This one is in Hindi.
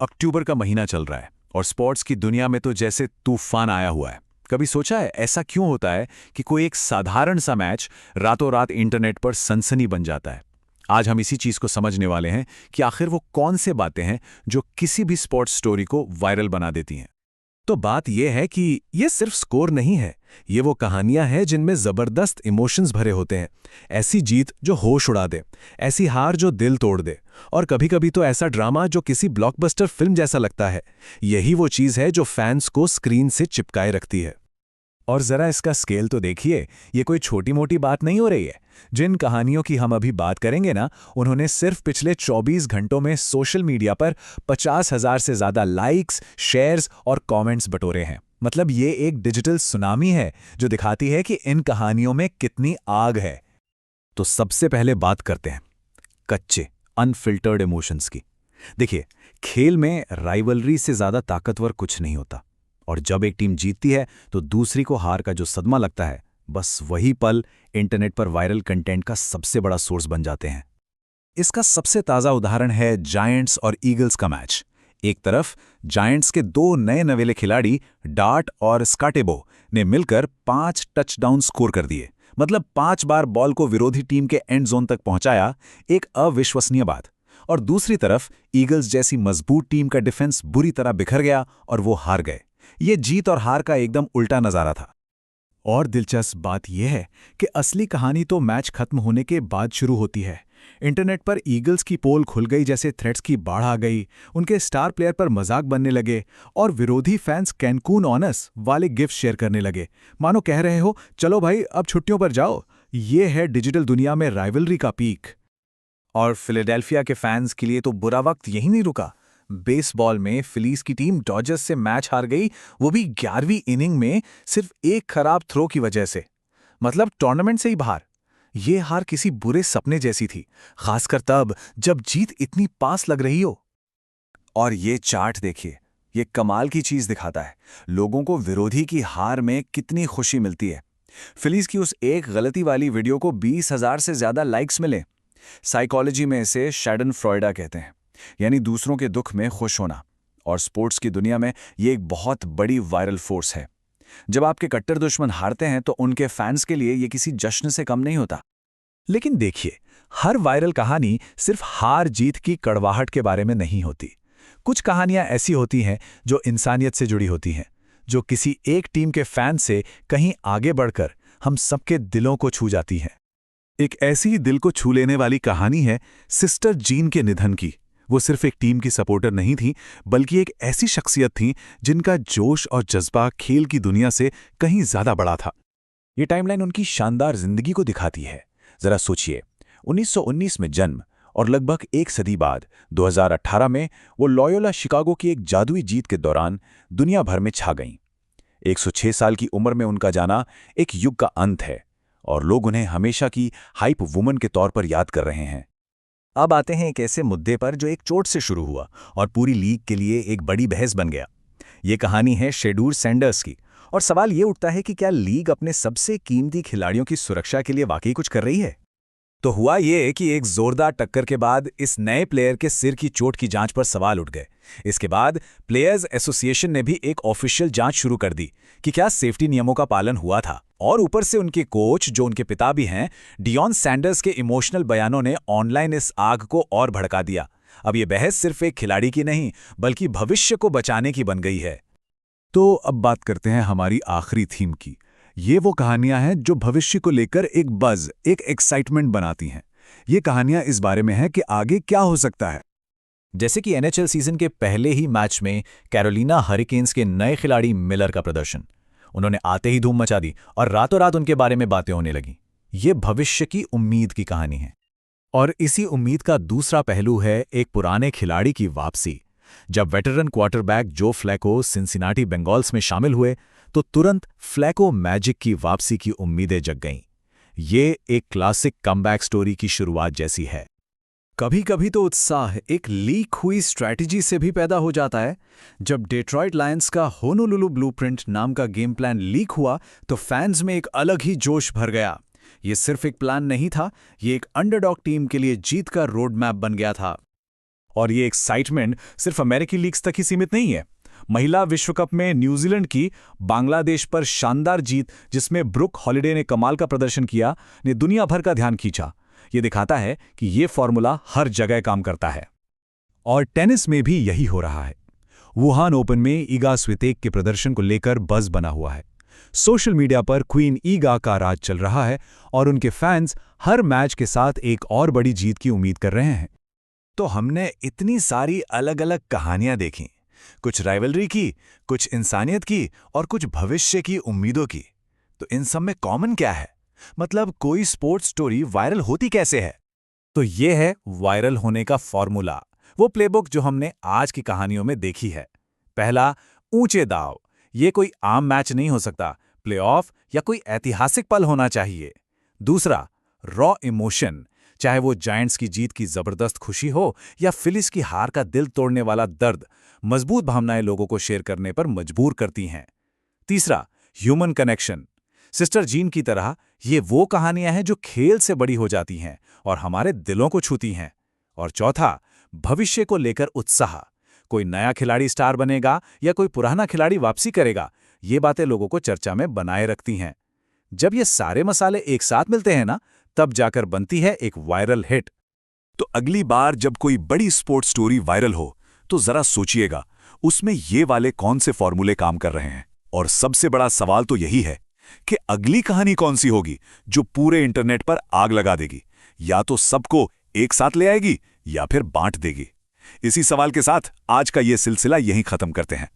अक्टूबर का महीना चल रहा है और स्पोर्ट्स की दुनिया में तो जैसे तूफान आया हुआ है। कभी सोचा है ऐसा क्यों होता है कि कोई एक साधारण सा मैच रातों रात इंटरनेट पर सनसनी बन जाता है। आज हम इसी चीज को समझने वाले हैं कि आखिर वो कौन से बातें हैं जो किसी भी स्पोर्ट्स स्टोरी को वायरल बना देती हैं। तो बात यह है कि ये सिर्फ स्कोर नहीं है, ये वो कहानियां हैं जिनमें जबरदस्त इमोशंस भरे होते हैं। ऐसी जीत जो होश उड़ा दे, ऐसी हार जो दिल तोड़ दे, और कभी-कभी तो ऐसा ड्रामा जो किसी ब्लॉकबस्टर फिल्म जैसा लगता है। यही वो चीज है जो फैंस को स्क्रीन से चिपकाए रखती है। और जरा इसका स्केल तो देखिए, ये कोई छोटी मोटी बात नहीं हो रही है। जिन कहानियों की हम अभी बात करेंगे ना, उन्होंने सिर्फ पिछले 24 घंटों में सोशल मीडिया पर 50,000 से ज्यादा लाइक्स, शेयर्स और कमेंट्स बटोरे हैं। मतलब ये एक डिजिटल सुनामी है जो दिखाती है कि इन कहानियों में कितनी आग है। तो सबसे पहले बात करते हैं कच्चे अनफिल्टर्ड इमोशंस की। देखिए, खेल में राइवलरी से ज्यादा ताकतवर कुछ नहीं होता, और जब एक टीम जीतती है तो दूसरी को हार का जो सदमा लगता है, बस वही पल इंटरनेट पर वायरल कंटेंट का सबसे बड़ा सोर्स बन जाते हैं। इसका सबसे ताज़ा उदाहरण है जायंट्स और ईगल्स का मैच। एक तरफ जायंट्स के दो नए नवेले खिलाड़ी डार्ट और स्काटेबो ने मिलकर 5 टचडाउन स्कोर कर दिए। मतलब 5 बार बॉल को विरोधी टीम के एंड जोन तक पहुंचाया, एक अविश्वसनीय बात। और दूसरी तरफ ईगल्स जैसी मजबूत टीम का डिफेंस बुरी तरह बिखर गया और वो हार गए। ये जीत और हार का एकदम उल्टा नजारा था। और दिलचस्प बात यह है कि असली कहानी तो मैच खत्म होने के बाद शुरू होती है। इंटरनेट पर ईगल्स की पोल खुल गई जैसे थ्रेट्स की बाढ़ आ गई, उनके स्टार प्लेयर पर मजाक बनने लगे और विरोधी फैंस कैनकून ऑनस वाले गिफ्ट शेयर करने लगे, मानो कह रहे हो चलो भाई अब छुट्टियों पर जाओ। ये है डिजिटल दुनिया में राइवलरी का पीक। और फिलाडेल्फिया के फैंस के लिए तो बुरा वक्त यही नहीं रुका। बेसबॉल में फिलीज की टीम डॉजर्स से मैच हार गई, वो भी 11वीं इनिंग में सिर्फ एक खराब थ्रो की वजह से। मतलब टूर्नामेंट से ही बाहर। ये हार किसी बुरे सपने जैसी थी, खासकर तब जब जीत इतनी पास लग रही हो। और ये चार्ट देखिए, ये कमाल की चीज दिखाता है लोगों को विरोधी की हार में कितनी खुशी मिलती है। फिलीज की उस एक गलती वाली वीडियो को 20,000 से ज्यादा लाइक्स मिले। साइकोलॉजी में इसे शैडन फ्रॉयडा कहते हैं, यानी दूसरों के दुख में खुश होना। और स्पोर्ट्स की दुनिया में ये एक बहुत बड़ी वायरल फोर्स है। जब आपके कट्टर दुश्मन हारते हैं तो उनके फैंस के लिए ये किसी जश्न से कम नहीं होता। लेकिन देखिए, हर वायरल कहानी सिर्फ हार जीत की कड़वाहट के बारे में नहीं होती। कुछ कहानियां ऐसी होती हैं जो इंसानियत से जुड़ी होती हैं, जो किसी एक टीम के फैन से कहीं आगे बढ़कर हम सबके दिलों को छू जाती हैं। एक ऐसी ही दिल को छू लेने वाली कहानी है सिस्टर जीन के निधन की। वो सिर्फ एक टीम की सपोर्टर नहीं थी, बल्कि एक ऐसी शख्सियत थी जिनका जोश और जज्बा खेल की दुनिया से कहीं ज्यादा बड़ा था। ये टाइमलाइन उनकी शानदार जिंदगी को दिखाती है। जरा सोचिए, 1919 में जन्म और लगभग एक सदी बाद 2018 में वो लॉयोला शिकागो की एक जादुई जीत के दौरान दुनिया भर में छा गईं। 106 साल की उम्र में उनका जाना एक युग का अंत है, और लोग उन्हें हमेशा की हाइप वुमन के तौर पर याद कर रहे हैं। अब आते हैं एक ऐसे मुद्दे पर जो एक चोट से शुरू हुआ और पूरी लीग के लिए एक बड़ी बहस बन गया। ये कहानी है शेडूर सैंडर्स की, और सवाल ये उठता है कि क्या लीग अपने सबसे कीमती खिलाड़ियों की सुरक्षा के लिए वाकई कुछ कर रही है। तो हुआ ये कि एक जोरदार टक्कर के बाद इस नए प्लेयर के सिर की चोट की जांच पर सवाल उठ गए। इसके बाद प्लेयर्स एसोसिएशन ने भी एक ऑफिशियल जांच शुरू कर दी कि क्या सेफ्टी नियमों का पालन हुआ था। और ऊपर से उनके कोच, जो उनके पिता भी हैं, डियॉन सैंडर्स के इमोशनल बयानों ने ऑनलाइन इस आग को और भड़का दिया। अब ये बहस सिर्फ एक खिलाड़ी की नहीं, बल्कि भविष्य को बचाने की बन गई है। तो अब बात करते हैं हमारी आखिरी थीम की। ये वो कहानियां हैं जो भविष्य को लेकर एक बज़, एक एक्साइटमेंट बनाती हैं। ये कहानियां इस बारे में हैं कि आगे क्या हो सकता है। जैसे कि एनएचएल सीजन के पहले ही मैच में कैरोलिना हरिकेन्स के नए खिलाड़ी मिलर का प्रदर्शन। उन्होंने आते ही धूम मचा दी और रातों रात उनके बारे में बातें होने लगीं। ये भविष्य की उम्मीद की कहानी है। और इसी उम्मीद का दूसरा पहलू है एक पुराने खिलाड़ी की वापसी। जब वेटरन क्वार्टरबैक जो फ्लैको सिंसिनाटी बेंगॉल्स में शामिल हुए, तो तुरंत फ्लैको मैजिक की वापसी की उम्मीदें जग गईं। ये एक क्लासिक कमबैक स्टोरी की शुरुआत जैसी है। कभी कभी तो उत्साह एक लीक हुई स्ट्रैटेजी से भी पैदा हो जाता है। जब डेट्रॉयट लायंस का होनोलुलु ब्लूप्रिंट नाम का गेम प्लान लीक हुआ, तो फैंस में एक अलग ही जोश भर गया। ये सिर्फ एक प्लान नहीं था, ये एक अंडरडॉग टीम के लिए जीत का रोड मैप बन गया था। और ये एक्साइटमेंट सिर्फ अमेरिकी लीग्स तक ही सीमित नहीं है। महिला विश्व कप में न्यूजीलैंड की बांग्लादेश पर शानदार जीत, जिसमें ब्रुक हॉलिडे ने कमाल का प्रदर्शन किया, ने दुनिया भर का ध्यान खींचा। ये दिखाता है कि ये फॉर्मूला हर जगह काम करता है। और टेनिस में भी यही हो रहा है। वुहान ओपन में ईगा स्वितेक के प्रदर्शन को लेकर बज़ बना हुआ है। सोशल मीडिया पर क्वीन ईगा का राज चल रहा है और उनके फैंस हर मैच के साथ एक और बड़ी जीत की उम्मीद कर रहे हैं। तो हमने इतनी सारी अलग अलग कहानियां देखी, कुछ राइवलरी की, कुछ इंसानियत की और कुछ भविष्य की उम्मीदों की। तो इन सब में कॉमन क्या है? मतलब कोई स्पोर्ट्स स्टोरी वायरल होती कैसे है? तो ये है वायरल होने का फॉर्मूला, वो प्लेबुक जो हमने आज की कहानियों में देखी है। पहला, ऊंचे दाव। ये कोई आम मैच नहीं हो सकता, प्लेऑफ या कोई ऐतिहासिक पल होना चाहिए। दूसरा, रॉ इमोशन। चाहे वो जायंट्स की जीत की जबरदस्त खुशी हो या फिलिस की हार का दिल तोड़ने वाला दर्द, मजबूत भावनाएं लोगों को शेयर करने पर मजबूर करती हैं। तीसरा, ह्यूमन कनेक्शन। सिस्टर जीन की तरह ये वो कहानियां हैं जो खेल से बड़ी हो जाती हैं और हमारे दिलों को छूती हैं। और चौथा, भविष्य को लेकर उत्साह। कोई नया खिलाड़ी स्टार बनेगा या कोई पुराना खिलाड़ी वापसी करेगा, ये बातें लोगों को चर्चा में बनाए रखती हैं। जब ये सारे मसाले एक साथ मिलते हैं ना, तब जाकर बनती है एक वायरल हिट। तो अगली बार जब कोई बड़ी स्पोर्ट्स स्टोरी वायरल हो, तो जरा सोचिएगा उसमें ये वाले कौन से फॉर्मूले काम कर रहे हैं। और सबसे बड़ा सवाल तो यही है कि अगली कहानी कौन सी होगी जो पूरे इंटरनेट पर आग लगा देगी, या तो सबको एक साथ ले आएगी या फिर बांट देगी। इसी सवाल के साथ आज का ये सिलसिला यहीं खत्म करते हैं।